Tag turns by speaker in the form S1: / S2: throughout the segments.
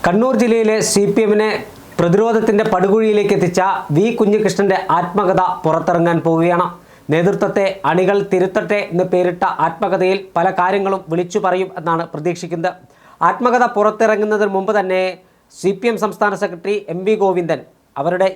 S1: കണ്ണൂർ ജില്ലയിലെ CPM-നെ പ്രതിരോധത്തിൻ്റെ പടുകുഴിയിലേക്ക് എത്തിച്ച വി കുഞ്ഞികൃഷ്ണൻ്റെ ആത്മകഥ പുറത്തിറങ്ങാൻ പോവുകയാണ്. നേതൃത്വത്തെ അണികൾ തിരുത്തട്ടെ എന്ന് പേരിട്ട ആത്മകഥയിൽ പല കാര്യങ്ങളും വിളിച്ചു പറയും എന്നാണ് പ്രതീക്ഷിക്കുന്നത്. ആത്മകഥ പുറത്തിറങ്ങുന്നതിന് മുമ്പ് തന്നെ CPM സംസ്ഥാന സെക്രട്ടറി MV ഗോവിന്ദൻ അവരുടെ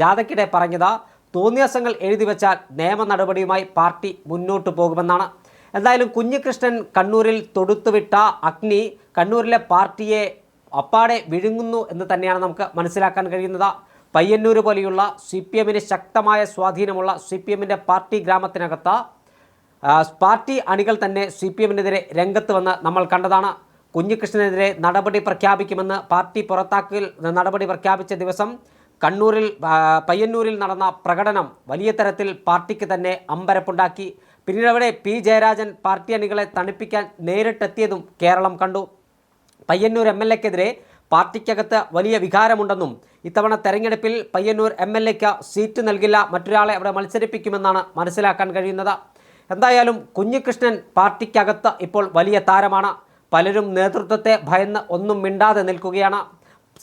S1: ജാഥയ്ക്കിടെ പറഞ്ഞത് തോന്നിയാസങ്ങൾ എഴുതി വെച്ചാൽ നിയമ നടപടിയുമായി പാർട്ടി മുന്നോട്ട് പോകുമെന്നാണ്. എന്തായാലും കുഞ്ഞികൃഷ്ണൻ കണ്ണൂരിൽ തൊടുത്തുവിട്ട അഗ്നി കണ്ണൂരിലെ പാർട്ടിയെ അപ്പാടെ വിഴുങ്ങുന്നു എന്ന് തന്നെയാണ് നമുക്ക് മനസ്സിലാക്കാൻ കഴിയുന്നത്. പയ്യന്നൂർ പോലെയുള്ള CPM-ന് ശക്തമായ സ്വാധീനമുള്ള CPM-ൻ്റെ പാർട്ടി ഗ്രാമത്തിനകത്ത് പാർട്ടി അണികൾ തന്നെ CPM-നെതിരെ രംഗത്ത് വന്ന് നമ്മൾ കണ്ടതാണ്. കുഞ്ഞികൃഷ്ണനെതിരെ നടപടി പ്രഖ്യാപിക്കുമെന്ന് പാർട്ടി പുറത്താക്കൽ നടപടി പ്രഖ്യാപിച്ച ദിവസം പയ്യന്നൂരിൽ നടന്ന പ്രകടനം വലിയ തരത്തിൽ പാർട്ടിക്ക് തന്നെ അമ്പരപ്പുണ്ടാക്കി. പിന്നീട് അവിടെ P. ജയരാജൻ പാർട്ടി അണികളെ തണുപ്പിക്കാൻ നേരിട്ടെത്തിയതും കേരളം കണ്ടു. പയ്യന്നൂർ MLA-ക്കെതിരെ പാർട്ടിക്കകത്ത് വലിയ വികാരമുണ്ടെന്നും ഇത്തവണ തെരഞ്ഞെടുപ്പിൽ പയ്യന്നൂർ MLA-ക്ക് സീറ്റ് നൽകില്ല, മറ്റൊരാളെ അവിടെ മത്സരിപ്പിക്കുമെന്നാണ് മനസ്സിലാക്കാൻ കഴിയുന്നത്. എന്തായാലും കുഞ്ഞികൃഷ്ണൻ പാർട്ടിക്കകത്ത് ഇപ്പോൾ വലിയ താരമാണ്. പലരും നേതൃത്വത്തെ ഭയന്ന് ഒന്നും മിണ്ടാതെ നിൽക്കുകയാണ്.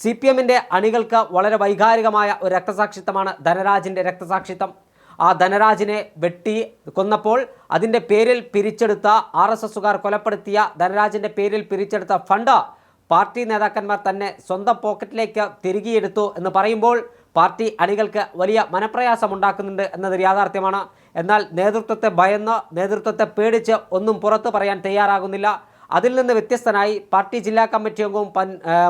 S1: CPM-ൻ്റെ അണികൾക്ക് വളരെ വൈകാരികമായ ഒരു രക്തസാക്ഷിത്വമാണ് ധനരാജിൻ്റെ രക്തസാക്ഷിത്വം. ആ ധനരാജിനെ വെട്ടി കൊന്നപ്പോൾ അതിൻ്റെ പേരിൽ പിരിച്ചെടുത്ത RSSകാർ കൊലപ്പെടുത്തിയ ധനരാജിൻ്റെ പേരിൽ പിരിച്ചെടുത്ത ഫണ്ട് പാർട്ടി നേതാക്കന്മാർ തന്നെ സ്വന്തം പോക്കറ്റിലേക്ക് തിരികെയെടുത്തു എന്ന് പറയുമ്പോൾ പാർട്ടി അണികൾക്ക് വലിയ മനപ്രയാസമുണ്ടാക്കുന്നുണ്ട് എന്നതൊരു യാഥാർത്ഥ്യമാണ്. എന്നാൽ നേതൃത്വത്തെ ഭയന്ന് നേതൃത്വത്തെ പേടിച്ച് ഒന്നും പുറത്തു പറയാൻ തയ്യാറാകുന്നില്ല. അതിൽ നിന്ന് വ്യത്യസ്തനായി പാർട്ടി ജില്ലാ കമ്മിറ്റി അംഗവും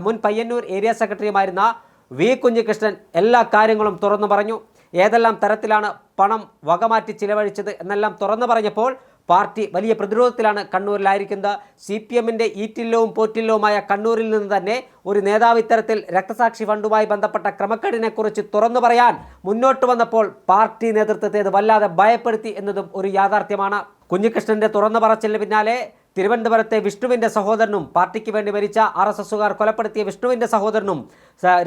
S1: മുൻ പയ്യന്നൂർ ഏരിയ സെക്രട്ടറിയുമായിരുന്ന വി കുഞ്ഞികൃഷ്ണൻ എല്ലാ കാര്യങ്ങളും തുറന്നു പറഞ്ഞു. ഏതെല്ലാം തരത്തിലാണ് പണം വകമാറ്റി ചിലവഴിച്ചത് എന്നെല്ലാം തുറന്നു പറഞ്ഞപ്പോൾ പാർട്ടി വലിയ പ്രതിരോധത്തിലാണ് കണ്ണൂരിലായിരിക്കുന്നത്. CPM-ൻ്റെ ഈറ്റില്ലവും പോറ്റില്ലവുമായ കണ്ണൂരിൽ നിന്ന് തന്നെ ഒരു നേതാവ് ഇത്തരത്തിൽ രക്തസാക്ഷി ഫണ്ടുമായി ബന്ധപ്പെട്ട ക്രമക്കേടിനെക്കുറിച്ച് തുറന്നു പറയാൻ മുന്നോട്ട് വന്നപ്പോൾ പാർട്ടി നേതൃത്വത്തെ അത് വല്ലാതെ ഭയപ്പെടുത്തി എന്നതും ഒരു യാഥാർത്ഥ്യമാണ്. കുഞ്ഞികൃഷ്ണൻ്റെ തുറന്നു പറച്ചിലിന് പിന്നാലെ തിരുവനന്തപുരത്തെ വിഷ്ണുവിൻ്റെ സഹോദരനും പാർട്ടിക്ക് വേണ്ടി മരിച്ച RSSകാർ കൊലപ്പെടുത്തിയ വിഷ്ണുവിൻ്റെ സഹോദരനും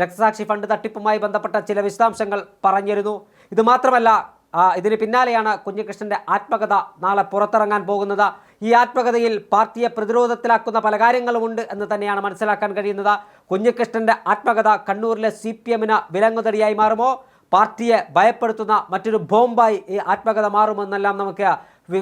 S1: രക്തസാക്ഷി ഫണ്ട് തട്ടിപ്പുമായി ബന്ധപ്പെട്ട ചില വിശദാംശങ്ങൾ പറഞ്ഞിരുന്നു. ഇതുമാത്രമല്ല, ഇതിന് പിന്നാലെയാണ് കുഞ്ഞികൃഷ്ണൻ്റെ ആത്മകഥ നാളെ പുറത്തിറങ്ങാൻ പോകുന്നത്. ഈ ആത്മകഥയിൽ പാർട്ടിയെ പ്രതിരോധത്തിലാക്കുന്ന പല കാര്യങ്ങളുമുണ്ട് എന്ന് തന്നെയാണ് മനസ്സിലാക്കാൻ കഴിയുന്നത്. കുഞ്ഞികൃഷ്ണൻ്റെ ആത്മകഥ കണ്ണൂരിലെ CPM-ന് വിലങ്ങുതടിയായി മാറുമോ, പാർട്ടിയെ ഭയപ്പെടുത്തുന്ന മറ്റൊരു ബോംബായി ഈ ആത്മകഥ മാറുമെന്നെല്ലാം നമുക്ക്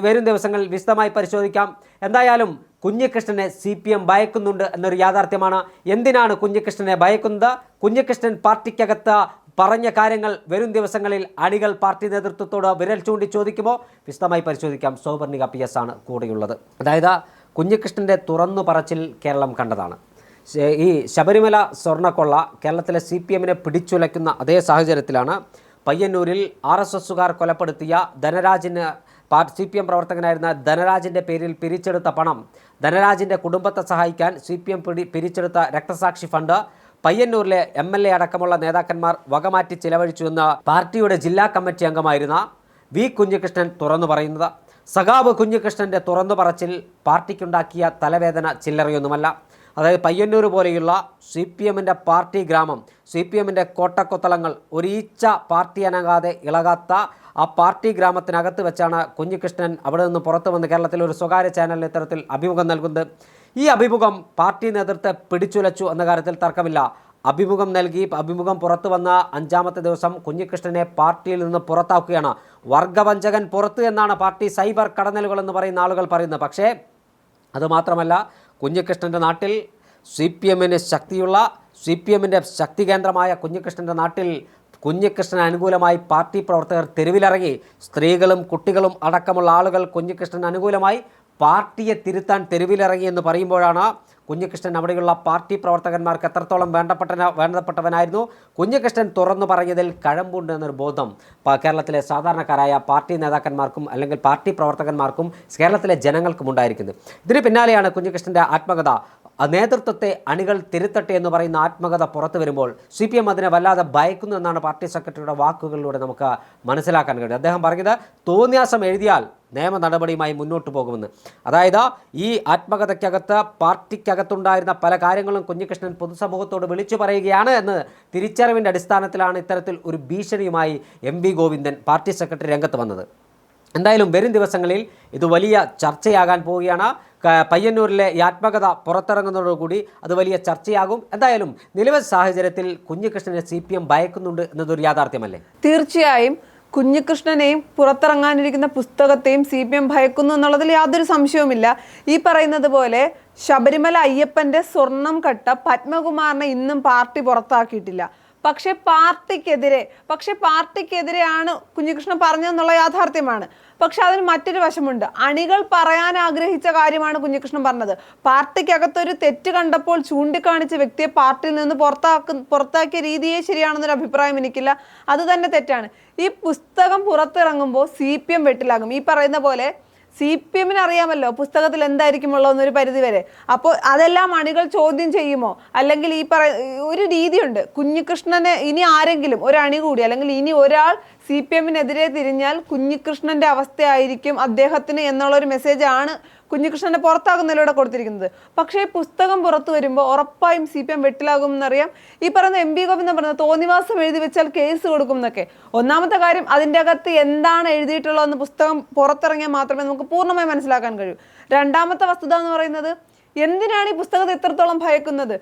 S1: വരും ദിവസങ്ങളിൽ വിശദമായി പരിശോധിക്കാം. എന്തായാലും കുഞ്ഞികൃഷ്ണനെ CPM ഭയക്കുന്നുണ്ട് എന്നൊരു യാഥാർത്ഥ്യമാണ്. എന്തിനാണ് കുഞ്ഞികൃഷ്ണനെ ഭയക്കുന്നത്? കുഞ്ഞികൃഷ്ണൻ പാർട്ടിക്കകത്ത് പറഞ്ഞ കാര്യങ്ങൾ വരും ദിവസങ്ങളിൽ അണികൾ പാർട്ടി നേതൃത്വത്തോട് വിരൽ ചൂണ്ടി ചോദിക്കുമോ? വിശദമായി പരിശോധിക്കാം. സൗവർണിക PS ആണ് കൂടെയുള്ളത്. അതായത് കുഞ്ഞികൃഷ്ണൻ്റെ തുറന്നു പറച്ചിൽ കേരളം കണ്ടതാണ്. ഈ ശബരിമല സ്വർണ്ണക്കൊള്ള കേരളത്തിലെ CPM-നെ പിടിച്ചുലയ്ക്കുന്ന അതേ സാഹചര്യത്തിലാണ് പയ്യന്നൂരിൽ RSSകാർ കൊലപ്പെടുത്തിയ ധനരാജിന് CPM പ്രവർത്തകനായിരുന്ന ധനരാജിൻ്റെ പേരിൽ പിരിച്ചെടുത്ത പണം, ധനരാജിൻ്റെ കുടുംബത്തെ സഹായിക്കാൻ CPM പിരിച്ചെടുത്ത രക്തസാക്ഷി ഫണ്ട് പയ്യന്നൂരിലെ MLA അടക്കമുള്ള നേതാക്കന്മാർ വകമാറ്റി ചിലവഴിച്ചുവെന്ന് പാർട്ടിയുടെ ജില്ലാ കമ്മിറ്റി അംഗമായിരുന്ന വി കുഞ്ഞികൃഷ്ണൻ തുറന്നു പറയുന്നത്. സഖാവ് കുഞ്ഞികൃഷ്ണൻ്റെ തുറന്നു പറച്ചിൽ പാർട്ടിക്കുണ്ടാക്കിയ തലവേദന ചില്ലറയൊന്നുമല്ല. അതായത് പയ്യന്നൂർ പോലെയുള്ള CPM-ൻ്റെ പാർട്ടി ഗ്രാമം, CPM-ൻ്റെ കോട്ടക്കൊത്തളങ്ങൾ, ഒരീച്ച പാർട്ടി അനങ്ങാതെ ഇളകാത്ത ആ പാർട്ടി ഗ്രാമത്തിനകത്ത് വെച്ചാണ് കുഞ്ഞികൃഷ്ണൻ അവിടെ നിന്ന് പുറത്തു വന്ന് കേരളത്തിലെ ഒരു സ്വകാര്യ ചാനലിന് ഇത്തരത്തിൽ അഭിമുഖം നൽകുന്നത്. ഈ അഭിമുഖം പാർട്ടി നേതൃത്വത്തെ പിടിച്ചുലച്ചു എന്ന കാര്യത്തിൽ തർക്കമില്ല. അഭിമുഖം നൽകി അഭിമുഖം പുറത്തു വന്ന 5-ാമത്തെ ദിവസം കുഞ്ഞികൃഷ്ണനെ പാർട്ടിയിൽ നിന്ന് പുറത്താക്കുകയാണ്. വർഗവഞ്ചകൻ പുറത്ത് എന്നാണ് പാർട്ടി സൈബർ കടന്നലുകൾ എന്ന് പറയുന്ന ആളുകൾ പറയുന്നത്. പക്ഷേ അതുമാത്രമല്ല, കുഞ്ഞികൃഷ്ണൻ്റെ നാട്ടിൽ CPM-ന് ശക്തിയുള്ള CPM-ൻ്റെ ശക്തി കേന്ദ്രമായ കുഞ്ഞികൃഷ്ണൻ്റെ നാട്ടിൽ കുഞ്ഞികൃഷ്ണന് അനുകൂലമായി പാർട്ടി പ്രവർത്തകർ തെരുവിലിറങ്ങി. സ്ത്രീകളും കുട്ടികളും അടക്കമുള്ള ആളുകൾ കുഞ്ഞികൃഷ്ണന് അനുകൂലമായി പാർട്ടിയെ തിരുത്താൻ തെരുവിലിറങ്ങി എന്ന് പറയുമ്പോഴാണ് കുഞ്ഞികൃഷ്ണൻ അവിടെയുള്ള പാർട്ടി പ്രവർത്തകന്മാർക്ക് എത്രത്തോളം വേണ്ടപ്പെട്ടവനായിരുന്നു. കുഞ്ഞികൃഷ്ണൻ തുറന്നു പറഞ്ഞതിൽ കഴമ്പുണ്ട് എന്നൊരു ബോധം കേരളത്തിലെ സാധാരണക്കാരായ പാർട്ടി നേതാക്കന്മാർക്കും അല്ലെങ്കിൽ പാർട്ടി പ്രവർത്തകന്മാർക്കും കേരളത്തിലെ ജനങ്ങൾക്കും ഉണ്ടായിരിക്കുന്നത്. ഇതിന് പിന്നാലെയാണ് കുഞ്ഞികൃഷ്ണൻ്റെ ആത്മകഥ നേതൃത്വത്തെ അണികൾ തിരുത്തട്ടെ എന്ന് പറയുന്ന ആത്മകഥ പുറത്തു വരുമ്പോൾ CPM അതിനെ വല്ലാതെ ഭയക്കുന്നു എന്നാണ് പാർട്ടി സെക്രട്ടറിയുടെ വാക്കുകളിലൂടെ നമുക്ക് മനസ്സിലാക്കാൻ കഴിയും. അദ്ദേഹം പറഞ്ഞത് തോന്നിയാസം എഴുതിയാൽ നിയമ നടപടിയുമായി മുന്നോട്ട് പോകുമെന്ന്. അതായത് ഈ ആത്മകഥയ്ക്കകത്ത് പാർട്ടിക്കകത്തുണ്ടായിരുന്ന പല കാര്യങ്ങളും കുഞ്ഞികൃഷ്ണൻ പൊതുസമൂഹത്തോട് വിളിച്ചു പറയുകയാണ് എന്ന് തിരിച്ചറിവിൻ്റെ അടിസ്ഥാനത്തിലാണ് ഇത്തരത്തിൽ ഒരു ഭീഷണിയുമായി MV ഗോവിന്ദൻ പാർട്ടി സെക്രട്ടറി രംഗത്ത് വന്നത്. എന്തായാലും വരും ദിവസങ്ങളിൽ ഇത് വലിയ ചർച്ചയാകാൻ പോവുകയാണ്. പയ്യന്നൂരിലെ ഈ ആത്മകഥ പുറത്തിറങ്ങുന്നതോടുകൂടി അത് വലിയ ചർച്ചയാകും. എന്തായാലും നിലവിലെ സാഹചര്യത്തിൽ കുഞ്ഞികൃഷ്ണനെ CPM ഭയക്കുന്നുണ്ട് എന്നതൊരു യാഥാർത്ഥ്യമല്ലേ?
S2: തീർച്ചയായും കുഞ്ഞികൃഷ്ണനെയും പുറത്തിറങ്ങാനിരിക്കുന്ന പുസ്തകത്തെയും CPM ഭയക്കുന്നു എന്നുള്ളതിൽ യാതൊരു സംശയവുമില്ല. ഈ പറയുന്നത് പോലെ ശബരിമല അയ്യപ്പന്റെ സ്വർണം കട്ട പത്മകുമാറിനെ ഇന്നും പാർട്ടി പുറത്താക്കിയിട്ടില്ല. പക്ഷെ പാർട്ടിക്കെതിരെയാണ് കുഞ്ഞികൃഷ്ണൻ പറഞ്ഞതെന്നുള്ള യാഥാർത്ഥ്യമാണ്. പക്ഷെ അതിന് മറ്റൊരു വശമുണ്ട്. അണികൾ പറയാൻ ആഗ്രഹിച്ച കാര്യമാണ് കുഞ്ഞികൃഷ്ണൻ പറഞ്ഞത്. പാർട്ടിക്കകത്തൊരു തെറ്റ് കണ്ടപ്പോൾ ചൂണ്ടിക്കാണിച്ച വ്യക്തിയെ പാർട്ടിയിൽ നിന്ന് പുറത്താക്കിയ രീതിയെ ശരിയാണെന്നൊരു അഭിപ്രായം എനിക്കില്ല. അത് തന്നെ തെറ്റാണ്. ഈ പുസ്തകം പുറത്തിറങ്ങുമ്പോൾ CPM വെട്ടിലാകും. ഈ പറയുന്ന പോലെ CPM-ന് അറിയാമല്ലോ പുസ്തകത്തിൽ എന്തായിരിക്കുമുള്ളതെന്നൊരു പരിധി വരെ. അപ്പോൾ അതെല്ലാം അണികൾ ചോദ്യം ചെയ്യുമോ? അല്ലെങ്കിൽ ഒരു രീതിയുണ്ട്. കുഞ്ഞികൃഷ്ണനെ ഇനി ആരെങ്കിലും ഒരു അണി കൂടി അല്ലെങ്കിൽ ഇനി ഒരാൾ CPM-നെതിരെ തിരിഞ്ഞാൽ കുഞ്ഞികൃഷ്ണന്റെ അവസ്ഥയായിരിക്കും അദ്ദേഹത്തിന് എന്നുള്ളൊരു മെസ്സേജാണ് കുഞ്ഞികൃഷ്ണനെ പുറത്താകുന്നതിലൂടെ കൊടുത്തിരിക്കുന്നത്. പക്ഷേ ഈ പുസ്തകം പുറത്തു വരുമ്പോൾ ഉറപ്പായും CPM വെട്ടിലാകും എന്നറിയാം. ഈ പറയുന്ന MV ഗോവിന്ദൻ പറഞ്ഞത് തോന്നിവാസം എഴുതി വെച്ചാൽ കേസ് കൊടുക്കും എന്നൊക്കെ. ഒന്നാമത്തെ കാര്യം, അതിൻ്റെ അകത്ത് എന്താണ് എഴുതിയിട്ടുള്ളതെന്ന് പുസ്തകം പുറത്തിറങ്ങിയാൽ മാത്രമേ നമുക്ക് പൂർണ്ണമായി മനസ്സിലാക്കാൻ കഴിയൂ. രണ്ടാമത്തെ വസ്തുത എന്ന് പറയുന്നത്, എന്തിനാണ് ഈ പുസ്തകത്തെ ഇത്രത്തോളം ഭയക്കുന്നത്?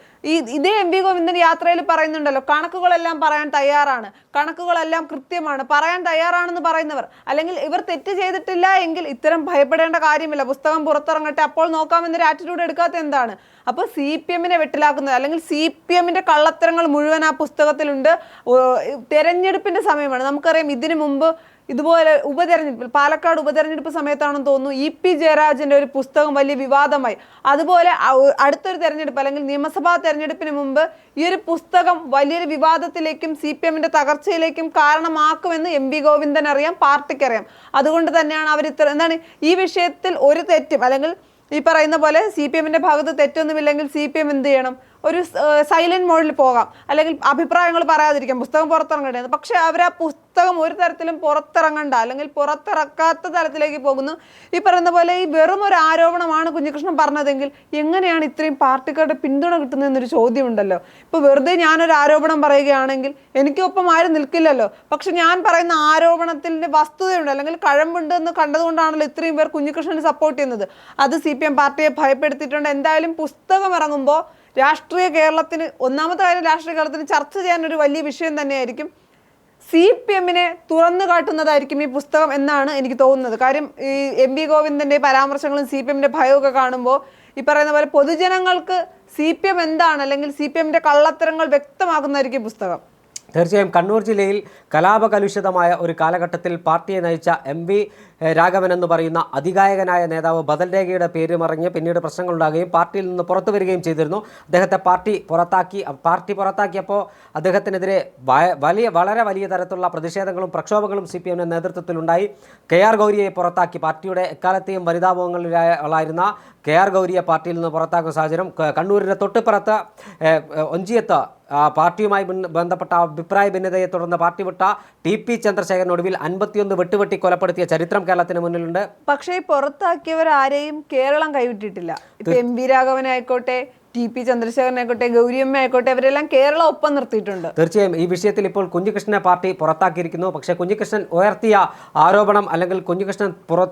S2: ഇതേ MV ഗോവിന്ദൻ യാത്രയിൽ പറയുന്നുണ്ടല്ലോ, കണക്കുകളെല്ലാം പറയാൻ തയ്യാറാണ്, കണക്കുകളെല്ലാം കൃത്യമാണ്, പറയാൻ തയ്യാറാണെന്ന് പറയുന്നവർ, അല്ലെങ്കിൽ ഇവർ തെറ്റ് ചെയ്തിട്ടില്ല എങ്കിൽ ഇത്തരം ഭയപ്പെടേണ്ട കാര്യമില്ല, പുസ്തകം പുറത്തിറങ്ങട്ടെ അപ്പോൾ നോക്കാമെന്നൊരു ആറ്റിറ്റ്യൂഡ് എടുക്കാത്ത എന്താണ്? അപ്പോൾ CPM-നെ വെട്ടിലാക്കുന്നത് അല്ലെങ്കിൽ CPM-ന്റെ കള്ളത്തരങ്ങൾ മുഴുവൻ ആ പുസ്തകത്തിലുണ്ട്. തെരഞ്ഞെടുപ്പിന്റെ സമയമാണ്. നമുക്കറിയാം ഇതിനു മുമ്പ് ഇതുപോലെ ഉപതെരഞ്ഞെടുപ്പിൽ, പാലക്കാട് ഉപതെരഞ്ഞെടുപ്പ് സമയത്താണെന്ന് തോന്നുന്നു, EP ജയരാജന്റെ ഒരു പുസ്തകം വലിയ വിവാദമായി. അതുപോലെ അടുത്തൊരു തെരഞ്ഞെടുപ്പ് അല്ലെങ്കിൽ നിയമസഭാ തെരഞ്ഞെടുപ്പിന് മുമ്പ് ഈ ഒരു പുസ്തകം വലിയൊരു വിവാദത്തിലേക്കും CPM-ന്റെ തകർച്ചയിലേക്കും കാരണമാക്കുമെന്ന് MV ഗോവിന്ദൻ അറിയാം, പാർട്ടിക്കറിയാം. അതുകൊണ്ട് തന്നെയാണ് അവർ എന്താണ് ഈ വിഷയത്തിൽ ഒരു തെറ്റും അല്ലെങ്കിൽ ഈ പറയുന്ന പോലെ CPM-ന്റെ ഭാഗത്ത് തെറ്റൊന്നുമില്ലെങ്കിൽ CPM എന്ത് ചെയ്യണം? ഒരു സൈലന്റ് മോഡിൽ പോകാം, അല്ലെങ്കിൽ അഭിപ്രായങ്ങൾ പറയാതിരിക്കാം, പുസ്തകം പുറത്തിറങ്ങേണ്ടത്. പക്ഷെ അവർ ആ പുസ്തകം ഒരു തരത്തിലും പുറത്തിറങ്ങണ്ട അല്ലെങ്കിൽ പുറത്തിറക്കാത്ത തലത്തിലേക്ക് പോകുന്നു. ഈ പറയുന്ന പോലെ ഈ വെറും ഒരു ആരോപണമാണ് കുഞ്ഞികൃഷ്ണൻ പറഞ്ഞതെങ്കിൽ എങ്ങനെയാണ് ഇത്രയും പാർട്ടിക്കാരുടെ പിന്തുണ കിട്ടുന്നതെന്നൊരു ചോദ്യമുണ്ടല്ലോ. ഇപ്പോൾ വെറുതെ ഞാനൊരു ആരോപണം പറയുകയാണെങ്കിൽ എനിക്കൊപ്പം ആരും നിൽക്കില്ലല്ലോ. പക്ഷെ ഞാൻ പറയുന്ന ആരോപണത്തിൻ്റെ വസ്തുതയുണ്ട് അല്ലെങ്കിൽ കഴമ്പുണ്ട് എന്ന് കണ്ടതുകൊണ്ടാണല്ലോ ഇത്രയും പേർ കുഞ്ഞികൃഷ്ണനെ സപ്പോർട്ട് ചെയ്യുന്നത്. അത് CPM പാർട്ടിയെ ഭയപ്പെടുത്തിയിട്ടുണ്ട്. എന്തായാലും പുസ്തകം ഇറങ്ങുമ്പോൾ രാഷ്ട്രീയ കേരളത്തിന്, ഒന്നാമത്തെ കാര്യം രാഷ്ട്രീയ കേരളത്തിന് ചർച്ച ചെയ്യാനൊരു വലിയ വിഷയം തന്നെയായിരിക്കും. CPM-നെ തുറന്നു കാട്ടുന്നതായിരിക്കും ഈ പുസ്തകം എന്നാണ് എനിക്ക് തോന്നുന്നത്. കാര്യം ഈ MV ഗോവിന്ദന്റെ പരാമർശങ്ങളും CPM-ന്റെ ഭയമൊക്കെ കാണുമ്പോൾ ഈ പറയുന്ന പോലെ പൊതുജനങ്ങൾക്ക് CPM എന്താണ് അല്ലെങ്കിൽ CPM-ന്റെ കള്ളത്തരങ്ങൾ വ്യക്തമാക്കുന്നതായിരിക്കും പുസ്തകം.
S1: തീർച്ചയായും കണ്ണൂർ ജില്ലയിൽ കലാപകലുഷിതമായ ഒരു കാലഘട്ടത്തിൽ പാർട്ടിയെ നയിച്ച MV രാഘവൻ എന്ന് പറയുന്ന അതികായകനായ നേതാവ് ബദൽ രേഖയുടെ പേര് മറിഞ്ഞ് പിന്നീട് പ്രശ്നങ്ങളുണ്ടാകുകയും പാർട്ടിയിൽ നിന്ന് പുറത്തു വരികയും ചെയ്തിരുന്നു. അദ്ദേഹത്തെ പാർട്ടി പുറത്താക്കിയപ്പോൾ അദ്ദേഹത്തിനെതിരെ വളരെ വലിയ തരത്തിലുള്ള പ്രതിഷേധങ്ങളും പ്രക്ഷോഭങ്ങളും CPM-ന്റെ നേതൃത്വത്തിലുണ്ടായി. KR ഗൗരിയെ പുറത്താക്കി. പാർട്ടിയുടെ എക്കാലത്തെയും വനിതാമുഖങ്ങളിലായിരുന്ന KR ഗൗരിയെ പാർട്ടിയിൽ നിന്ന് പുറത്താക്കുന്ന സാഹചര്യം. കണ്ണൂരിൻ്റെ തൊട്ടിപ്പുറത്ത് ഒഞ്ചിയത്ത് പാർട്ടിയുമായി ബന്ധപ്പെട്ട അഭിപ്രായ ഭിന്നതയെ തുടർന്ന് പാർട്ടി വിട്ട TP ചന്ദ്രശേഖരനൊടുവിൽ 51 വെട്ടുവെട്ടി കൊലപ്പെടുത്തിയ ചരിത്രം കേരളത്തിന് മുന്നിലുണ്ട്.
S2: പക്ഷേ പുറത്താക്കിയവർ ആരെയും കേരളം കൈവിട്ടിട്ടില്ല. ഇപ്പൊ MV രാഘവനായിക്കോട്ടെ, TP ചന്ദ്രശേഖരനായിക്കോട്ടെ, ഗൗരിയമ്മ ആയിക്കോട്ടെ, അവരെല്ലാം കേരളം ഒപ്പം നിർത്തിയിട്ടുണ്ട്.
S1: തീർച്ചയായും ഈ വിഷയത്തിൽ ഇപ്പോൾ കുഞ്ഞികൃഷ്ണനെ പാർട്ടി പുറത്താക്കിയിരിക്കുന്നു. പക്ഷേ കുഞ്ഞികൃഷ്ണൻ ഉയർത്തിയ ആരോപണം അല്ലെങ്കിൽ കുഞ്ഞികൃഷ്ണൻ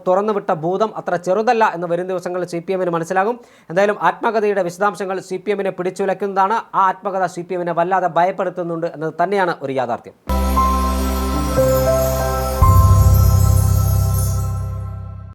S1: തുറന്നുവിട്ട ഭൂതം അത്ര ചെറുതല്ല എന്ന് വരും ദിവസങ്ങളിൽ CPM-ന് മനസ്സിലാകും. എന്തായാലും ആത്മകഥയുടെ വിശദാംശങ്ങൾ CPM-നെ പിടിച്ചുലയ്ക്കുന്നതാണ്. ആ ആത്മകഥ CPM-നെ വല്ലാതെ ഭയപ്പെടുത്തുന്നുണ്ട് എന്നത് തന്നെയാണ് ഒരു യാഥാർത്ഥ്യം.